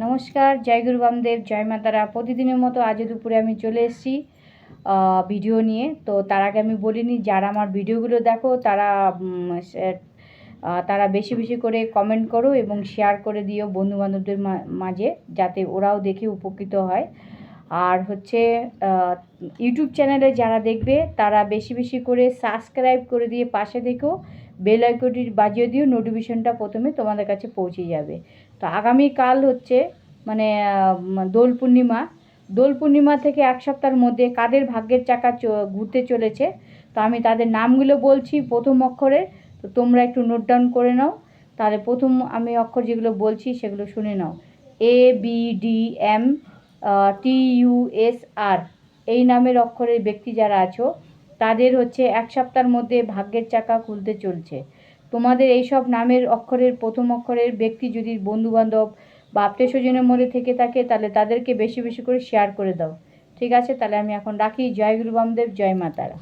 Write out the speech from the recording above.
নমস্কার, জয় গুরু বামদেব, জয় মা তারা। প্রতিদিনের মতো আজও দুপুরে আমি চলে এসেছি ভিডিও নিয়ে। তো তার আগে আমি বলিনি, যারা আমার ভিডিওগুলো দেখো তারা বেশি বেশি করে কমেন্ট করো এবং শেয়ার করে দিও বন্ধুবান্ধবদের মাঝে, যাতে ওরাও দেখে উপকৃত হয়। আর হচ্ছে ইউটিউব চ্যানেলে যারা দেখবে তারা বেশি বেশি করে সাবস্ক্রাইব করে দিয়ে পাশে দেখো বেল আইকনটি বাজিয়ে দিও, নোটিফিকেশনটা প্রথমে তোমাদের কাছে পৌঁছে যাবে। তো আগামীকাল হচ্ছে মানে দোল পূর্ণিমা থেকে এক সপ্তাহের মধ্যে কাদের ভাগ্যের চাকা ঘুরতে চলেছে। তো আমি তাদের নামগুলো বলছি প্রথম অক্ষরে, তো তোমরা একটু নোট ডাউন করে নাও। তাহলে প্রথম আমি অক্ষর যেগুলো বলছি সেগুলো শুনে নাও। ABDM TUSR এই নামের অক্ষরের ব্যক্তি যারা আছো তাদের হচ্ছে এক সপ্তাহের মধ্যে ভাগ্যের চাকা খুলতে চলছে। তোমাদের এই সব নামের অক্ষরের প্রথম অক্ষরের ব্যক্তি যদি বন্ধুবান্ধব বা আত্মীয় স্বজনের মধ্যে থেকে থাকে, তাহলে তাদেরকে বেশি বেশি করে শেয়ার করে দাও। ঠিক আছে, তাহলে আমি এখন রাখি। জয় গুরু বামদেব, জয় মা তারা।